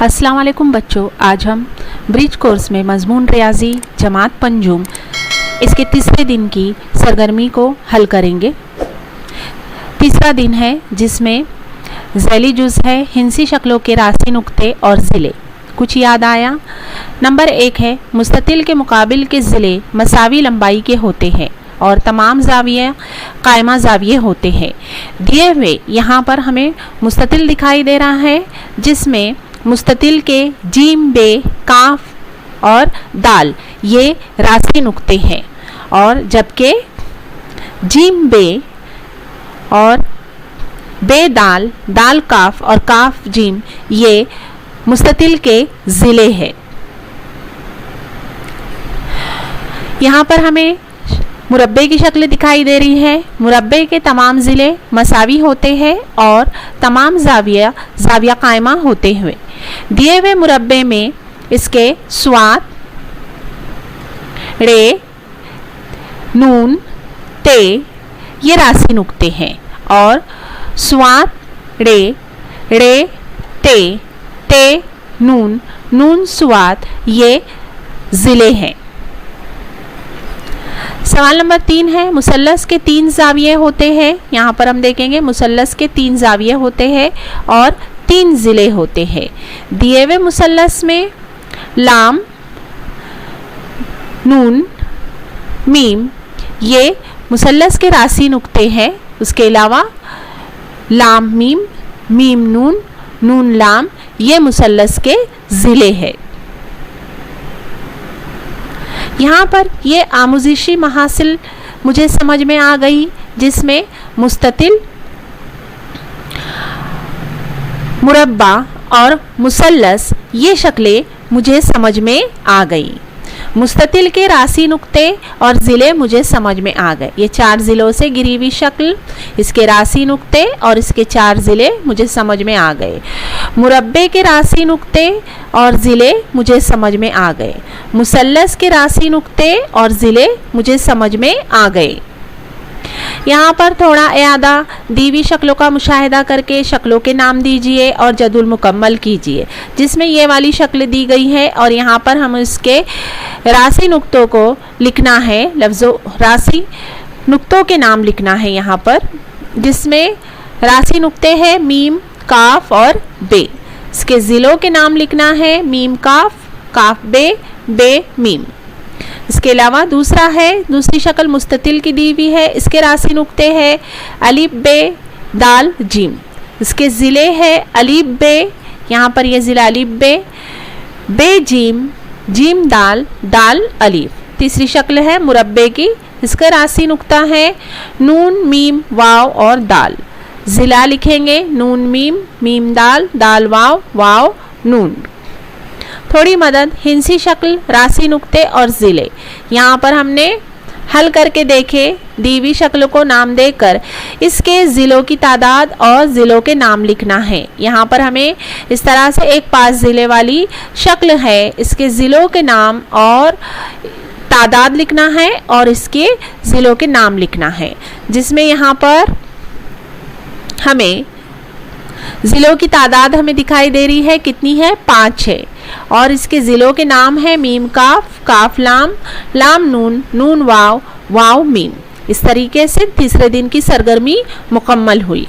अस्सलाम वालेकुम बच्चों, आज हम ब्रिज कोर्स में मजमून रियाजी जमात पंजुम इसके तीसरे दिन की सरगर्मी को हल करेंगे। तीसरा दिन है जिसमें ज़ैली जुज़ है, हिंसी शक्लों के रासी नुक्ते और ज़िले। कुछ याद आया? नंबर 1 है मुस्ततिल के मुकाबिल के ज़िले मसावी लंबाई के होते हैं और तमाम ज़ाविये कायमा ज़ाविये होते हैं। दिए हुए यहाँ पर हमें मुस्ततिल दिखाई दे रहा है जिसमें मुस्ततिल के जीम बे काफ और दाल ये रासी नुक्ते हैं और जबकि जीम बे और बे दाल, दाल काफ और काफ जीम ये मुस्ततिल के ज़िले हैं। यहाँ पर हमें मुरब्बे की शक्ल दिखाई दे रही है। मुरब्बे के तमाम ज़िले मसावी होते हैं और तमाम ज़ाविया कायमा होते हुए दिए हुए मुरब्बे में इसके स्वात, रे, नून, ते ये रासी नुक्ते हैं और स्वात, रे, ते, नून, स्वात ये ज़िले हैं। सवाल नंबर 3 है मुसल्लस के 3 ज़ाविये होते हैं। यहाँ पर हम देखेंगे मुसल्लस के 3 ज़ाविये होते हैं और 3 ज़िले होते हैं। दिए हुए मुसल्लस में लाम, नून, मीम ये मुसल्लस के रासी नुक्ते हैं। उसके अलावा लाम मीम, मीम नून, नून लाम ये मुसल्लस के ज़िले हैं। यहाँ पर ये आमुजिशी महासिल मुझे समझ में आ गई जिसमें मुस्ततिल, मुरब्बा और मुसल्लस ये शक्लें मुझे समझ में आ गई। मुस्ततिल के रासी नुक्ते और ज़िले मुझे समझ में आ गए। ये 4 ज़िलों से गिरी हुई शक्ल, इसके रासी नुक्ते और इसके 4 ज़िले मुझे समझ में आ गए। मुरब्बे के रासी नुक्ते और ज़िले मुझे समझ में आ गए। मुसल्लस के रासी नुक्ते और ज़िले मुझे समझ में आ गए। यहाँ पर थोड़ा यादा दीवी शक्लों का मुशाहिदा करके शक्लों के नाम दीजिए और जदुल मुकम्मल कीजिए। जिसमें ये वाली शक्ल दी गई है और यहाँ पर हम इसके रासी नुक्तों को लिखना है, लफ्ज़ों रासी नुक्तों के नाम लिखना है यहाँ पर, जिसमें रासी नुक्ते हैं मीम, काफ और बे। इसके ज़िलों के नाम लिखना है मीम काफ, काफ बे मीम। इसके अलावा दूसरी शक्ल मुस्ततिल की दी हुई है। इसके रासी नुक्ते हैं अलिफ बे दाल जीम। इसके ज़िले हैं अलिफ बे, यहाँ पर ये ज़िला अलिफ बे जीम, जीम दाल, दाल अलिफ। तीसरी शक्ल है मुरब्बे की। इसका रासी नुक्ता है नून मीम वाव और दाल। ज़िला लिखेंगे नून मीम, मीम दाल, दाल वाव नून। थोड़ी मदद हिंसी शक्ल, रासी नुक्ते और ज़िले। यहाँ पर हमने हल करके देखे, दीवी शक्ल को नाम देकर इसके ज़िलों की तादाद और ज़िलों के नाम लिखना है। यहाँ पर हमें इस तरह से एक 5 ज़िले वाली शक्ल है, इसके ज़िलों के नाम और तादाद लिखना है और इसके ज़िलों के नाम लिखना है। जिसमें यहाँ पर हमें ज़िलों की तादाद हमें दिखाई दे रही है, कितनी है? 5 है और इसके ज़िलों के नाम है मीम काफ, काफ लाम, लाम नून, नून वाव, वाव मीम। इस तरीके से तीसरे दिन की सरगर्मी मुकम्मल हुई।